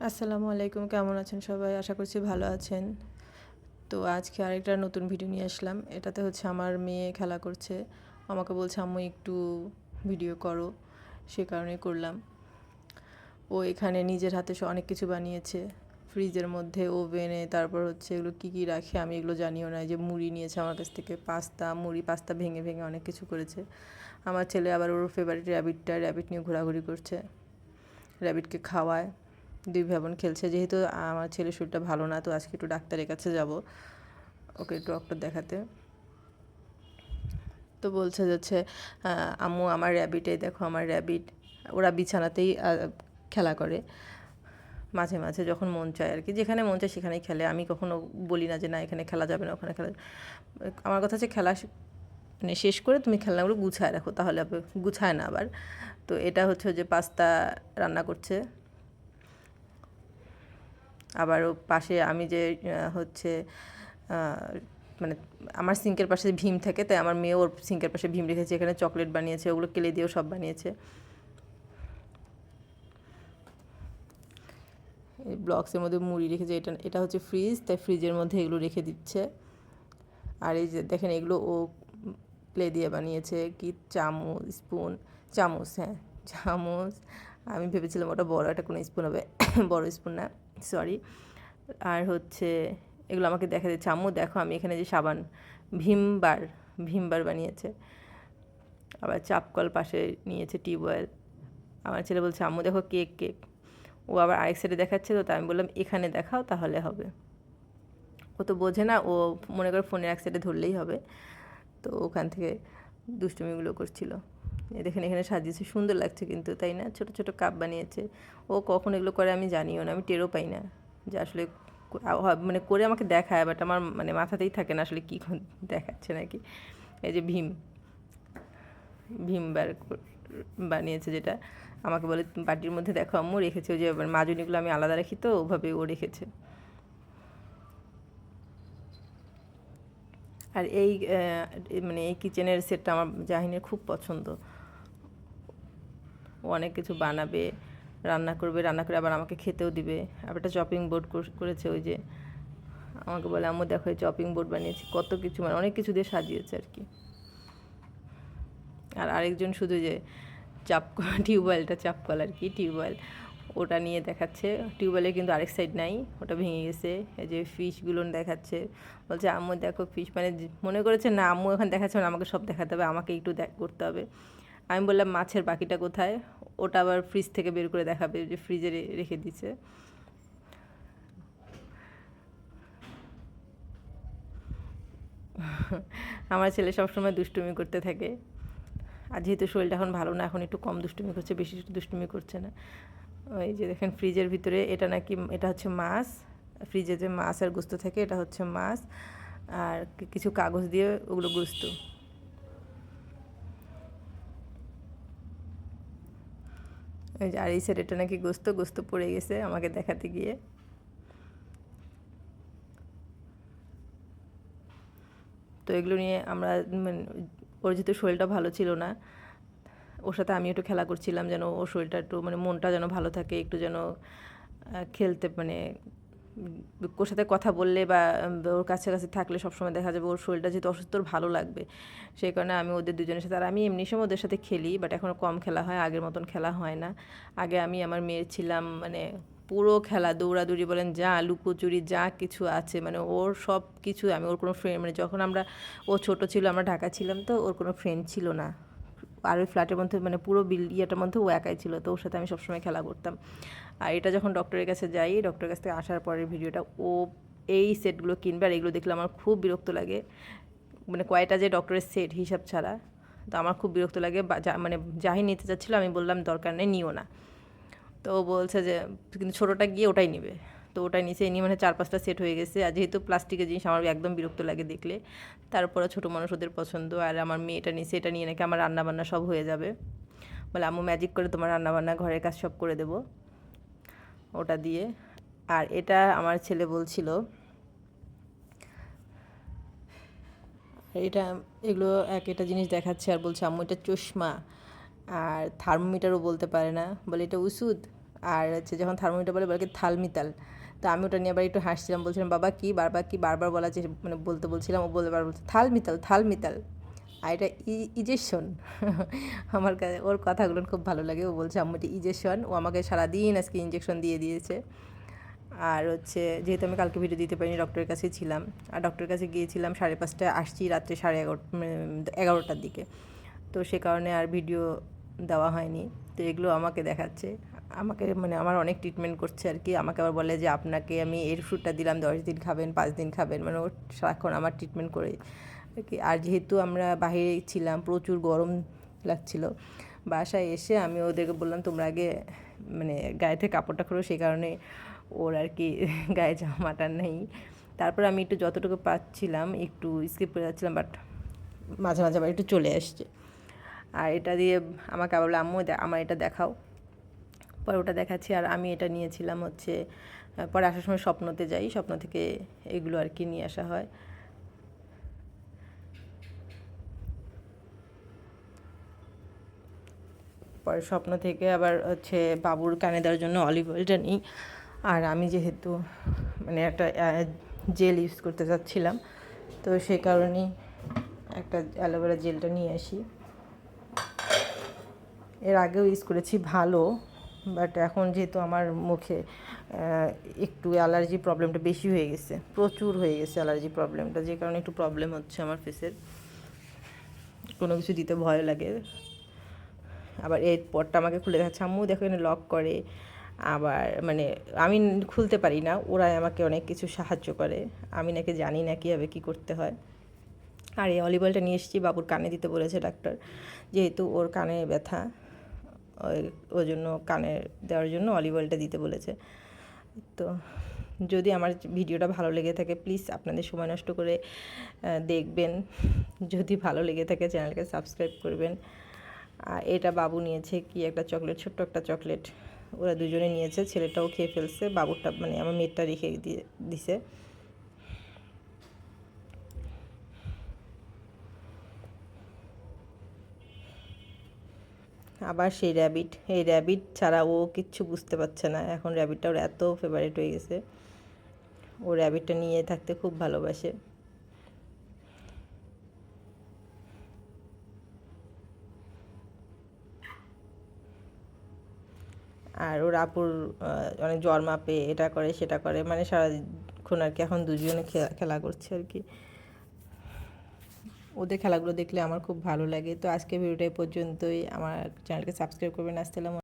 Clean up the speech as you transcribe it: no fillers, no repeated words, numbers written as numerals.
আসসালামু আলাইকুম, কেমন আছেন সবাই? আশা করছি ভালো আছেন। তো আজকে আরেকটা নতুন ভিডিও নিয়ে আসলাম। এটাতে হচ্ছে আমার মেয়ে খেলা করছে, আমাকে বলছে আম্মু একটু ভিডিও করো, সে কারণে করলাম। ও এখানে নিজের হাতে অনেক কিছু বানিয়েছে, ফ্রিজের মধ্যে, ওভেনে, তারপর হচ্ছে এগুলো কী কী রাখে আমি এগুলো জানিও না। যে মুড়ি নিয়েছে আমার কাছ থেকে, পাস্তা ভেঙে ভেঙে অনেক কিছু করেছে। আমার ছেলে আবার ওর ফেভারিট র্যাবিট নিয়ে ঘোরাঘুরি করছে, র্যাবিটকে খাওয়ায়। দুই ভাই বোন খেলছে। যেহেতু আমার ছেলের শরীরটা ভালো না, তো আজকে একটু ডাক্তারের কাছে যাব, ওকে একটু ডক্টর দেখাতে। তো বলছে যাচ্ছে আম্মু আমার র্যাবিটে দেখো, আমার র্যাবিট। ওরা বিছানাতেই খেলা করে মাঝে মাঝে, যখন মন চায় আর কি, যেখানে মন চায় সেখানেই খেলে। আমি কখনো বলি না যে না এখানে খেলা যাবে না, ওখানে খেলা। আমার কথা হচ্ছে খেলা মানে শেষ করে তুমি খেলনাগুলো গুছায় রাখো, তাহলে গুছায় না আবার। তো এটা হচ্ছে যে পাস্তা রান্না করছে। আবার ও পাশে আমি যে হচ্ছে মানে আমার সিঙ্কের পাশে ভীম থাকে, তাই আমার মেয়ে ওর সিঙ্কের পাশে ভীম রেখেছে। এখানে চকলেট বানিয়েছে, ওগুলো কেলে দিয়েও সব বানিয়েছে। এই ব্লক্সের মধ্যে মুড়ি রেখেছে। এটা এটা হচ্ছে ফ্রিজ, তাই ফ্রিজের মধ্যে এগুলো রেখে দিচ্ছে। আর এই যে দেখেন, এগুলো ও প্লে দিয়ে বানিয়েছে। কি চামচ, হ্যাঁ চামচ। আমি ভেবেছিলাম ওটা বড় একটা কোনো স্পুন হবে, বড় স্পুন না, সরি। আর হচ্ছে এগুলো আমাকে দেখা দিচ্ছে, আম্মু দেখো আমি এখানে যে সাবান, ভীমবার ভীমবার বানিয়েছে। আবার চাপকল পাশে নিয়েছে, টিউবওয়েল। আমার ছেলে বলছে আম্মু দেখো কেক। ও আবার আরেক সাইডে দেখাচ্ছে, তো আমি বললাম এখানে দেখাও তাহলে হবে। ও তো বোঝে না, ও মনে করে ফোনের এক সাইডে ধরলেই হবে। তো ওখান থেকে দুষ্টুমিগুলো করছিল। দেখেন এখানে সাজিয়েছে, সুন্দর লাগছে কিন্তু, তাই না? ছোট ছোট কাপ বানিয়েছে। ও কখন এগুলো করে আমি জানিও না, আমি টেরও পাই না যে আসলে মানে করে আমাকে দেখায়, বাট আমার মানে মাথাতেই থাকে না আসলে কী দেখাচ্ছে নাকি। এই যে ভীমবার বানিয়েছে, যেটা আমাকে বলে বাটির মধ্যে দেখো আম্মু রেখেছে। ওই যে মাজুনিগুলো আমি আলাদা রাখি, তো ওভাবে ও রেখেছে। আর এই মানে এই কিচেনের সেটটা আমার জাহিনের খুব পছন্দ। ও অনেক কিছু বানাবে, রান্না করে আবার আমাকে খেতেও দিবে। আবার একটা চপিং বোর্ড করেছে, ওই যে আমাকে বলে আম্মু দেখো এই চপিং বোর্ড বানিয়েছি, কত কিছু মানে অনেক কিছু দিয়ে সাজিয়েছে আর কি। আর আরেকজন শুধু যে চাপকল আর কি, টিউবওয়েল, ওটা নিয়ে দেখাচ্ছে। টিউবওয়েলের কিন্তু আরেক সাইড নাই, ওটা ভেঙে গেছে। এই যে ফিশগুলো দেখাচ্ছে, বলছে আম্মু দেখো ফিশ, মানে মনে করেছে না আম্মু এখন দেখাচ্ছে না, আমাকে সব দেখাতে হবে, আমাকে একটু করতে হবে। আমি বললাম মাছের বাকিটা কোথায়, ওটা আবার ফ্রিজ থেকে বের করে দেখাবে, যে ফ্রিজে রেখে দিছে। আমার ছেলে সবসময় দুষ্টুমি করতে থাকে। আর যেহেতু শরীরটা এখন ভালো না, এখন একটু কম দুষ্টুমি করছে, বেশি দুষ্টুমি করছে না। ওই যে দেখেন ফ্রিজের ভিতরে, এটা নাকি, এটা হচ্ছে মাছ। ফ্রিজে যে মাছ আর গোস্ত থাকে, এটা হচ্ছে মাছ। আর কিছু কাগজ দিয়ে ওগুলো গোস্ত। ওই যে আর এই সাইড, এটা নাকি গোস্ত পড়ে গেছে আমাকে দেখাতে গিয়ে। তো এগুলো নিয়ে আমরা মানে ওর যেহেতু শরীরটা ভালো ছিল না, ওর সাথে আমি একটু খেলা করছিলাম, যেন ওর শরীরটা একটু মানে মনটা যেন ভালো থাকে, একটু যেন খেলতে মানে ওর সাথে কথা বললে বা ওর কাছাকাছি থাকলে সবসময় দেখা যাবে ওর শরীরটা যেহেতু অসুস্থ, ওর ভালো লাগবে। সেই কারণে আমি ওদের দুজনের সাথে, আর আমি এমনি সময় ওদের সাথে খেলি, বাট এখন কম খেলা হয়, আগের মতন খেলা হয় না। আগে আমি আমার মেয়ের ছিলাম, মানে পুরো খেলা, দৌড়াদৌড়ি বলেন, যা লুকোচুরি যা কিছু আছে, মানে ওর সব কিছু আমি, ওর কোনো ফ্রেন্ড, মানে যখন ও ছোট ছিল, আমরা ঢাকা ছিলাম, তো ওর কোনো ফ্রেন্ড ছিল না। আর ওই ফ্ল্যাটের মধ্যে মানে পুরো ইয়েটার মধ্যে ও একাই ছিল, তো ওর সাথে আমি সবসময় খেলা করতাম। আর এটা যখন ডক্টরের কাছে যাই, ডক্টরের কাছ থেকে আসার পরের ভিডিওটা, ও এই সেটগুলো কিনবে, আর এগুলো দেখলে আমার খুব বিরক্ত লাগে। মানে কয়টা যে ডক্টরের সেট হিসাব ছাড়া, তো আমার খুব বিরক্ত লাগে। মানে যাই নিতে চাচ্ছিলো, আমি বললাম দরকার নেই, নিও না। তো ও বলছে যে কিন্তু ছোটোটা গিয়ে ওটাই নেবে। তো ওটাই নিচে নিয়ে মানে 4-5টা সেট হয়ে গেছে। আর যেহেতু প্লাস্টিকের জিনিস আমার একদম বিরক্ত লাগে দেখলে, তারপরে ছোটো মানুষ ওদের পছন্দ। আর আমার মেয়েটা নিচে, এটা নিয়ে নাকি আমার রান্নাবান্না সব হয়ে যাবে, বলে আম্মু ম্যাজিক করে তোমার রান্নাবান্না ঘরের কাজ সব করে দেবো ওটা দিয়ে। আর এটা আমার ছেলে বলছিল, এটা এগুলো এক একটা জিনিস দেখাচ্ছে, আর বলছে আম্মু এটা চশমা। আর থার্মোমিটারও বলতে পারে না, বলে এটা ওষুধ। আর হচ্ছে যখন থার্মোমিটার বলে কি থালমিতাল, তো আমি ওটা নিয়ে আবার একটু হাসছিলাম, বলছিলাম বাবা কি বারবার বলা যে মানে বলতে বলছিলাম, ও বলতে বারবার বলছে থালমিতাল। আর এটা ইজেকশন। আমার কাছে ওর কথাগুলো খুব ভালো লাগে, ও বলছে আম্মু এটা ইজেকশন, ও আমাকে সারাদিন আজকে ইঞ্জেকশন দিয়ে দিয়েছে। আর হচ্ছে যেহেতু আমি কালকে ভিডিও দিতে পারিনি, ডক্টরের কাছে ছিলাম, আর ডক্টরের কাছে গিয়েছিলাম 5:30টায়, আসছি রাত্রে 11:30টার দিকে, তো সে কারণে আর ভিডিও দেওয়া হয়নি। তো এগুলো আমাকে দেখাচ্ছে, আমাকে মানে আমার অনেক ট্রিটমেন্ট করছে আর কি। আমাকে আবার বলে যে আপনাকে আমি এর ওষুধটা দিলাম 10 দিন খাবেন, 5 দিন খাবেন, মানে ও সারাক্ষণ আমার ট্রিটমেন্ট করে আর কি। আর যেহেতু আমরা বাইরে ছিলাম, প্রচুর গরম লাগছিল, বাসায় এসে আমি ওদেরকে বললাম তোমরা আগে মানে গায়ে থেকে কাপড়টা খোলো, সেই কারণে ওর আর কি গায়ে জামাটা নেই। তারপর আমি একটু যতটুকু পাচ্ছিলাম একটু স্কিপ করে যাচ্ছিলাম, বাট মাঝে মাঝে আবার একটু চলে আসছে। আর এটা দিয়ে আমাকে আবার বললো আম্মু আমার এটা দেখাও, পরে ওটা দেখাচ্ছি। আর আমি এটা নিয়েছিলাম হচ্ছে পরে আসার সময় স্বপ্নতে যাই, স্বপ্ন থেকে এগুলো আর কি নিয়ে আসা হয়। পরে স্বপ্ন থেকে আবার হচ্ছে বাবুর কানে দেওয়ার জন্য অলিভ অয়েলটা নিই। আর আমি যেহেতু মানে একটা জেল ইউজ করতে চাচ্ছিলাম, তো সেই কারণেই একটা অ্যালোভেরা জেলটা নিয়ে আসি। এর আগেও ইউজ করেছি, ভালো, বাট এখন যেহেতু আমার মুখে একটু অ্যালার্জি প্রবলেমটা বেশি হয়ে গেছে, প্রচুর হয়ে গেছে অ্যালার্জি প্রবলেমটা, যে কারণে একটু প্রবলেম হচ্ছে আমার ফেসের, কোনো কিছু দিতে ভয় লাগে। আবার এই পটটা আমাকে খুলে দেখাচ্ছে আম্মু দেখো এখানে লক করে, আবার মানে আমি খুলতে পারি না, ওরাই আমাকে অনেক কিছু সাহায্য করে, আমি নাকি জানি না কীভাবে কী করতে হয়। আর এই অলিভ অয়েলটা নিয়ে এসেছি, বাবুর কানে দিতে বলেছে ডাক্তার, যেহেতু ওর কানে ব্যথা, ওই জন্য কানে দেওয়ার জন্য অলিভ অয়েলটা দিতে বলেছে। তো যদি আমার ভিডিওটা ভালো লেগে থাকে প্লিজ আপনাদের সময় নষ্ট করে দেখবেন, যদি ভালো লেগে থাকে চ্যানেলকে সাবস্ক্রাইব করবেন। আর এটা বাবু নিয়েছে কি একটা চকলেট, ছোট্ট একটা চকলেট, ওরা দুজনে নিয়েছে, ছেলেটাও খেয়ে ফেলছে, বাবুরটা মানে আমার মেয়েরটা রেখে দিছে। আবার সেই র্যাবিট, এই র্যাবিট ছাড়া ও কিচ্ছু বুঝতে পারছে না, এখন র্যাবিটটা ওর এত ফেভারিট হয়ে গেছে, ও র্যাবিটটা নিয়ে থাকতে খুব ভালোবাসে। আর ওর আপুর অনেক জ্বর মাপে, এটা করে সেটা করে, মানে সারাক্ষণ আর কি এখন দুজনে খেলা করছে আর কি। ওদের খেলাগুলো দেখলে আমার খুব ভালো লাগে। তো আজকে ভিডিওটা এই পর্যন্তই, আমার চ্যানেলকে সাবস্ক্রাইব করবেন। আসসালামু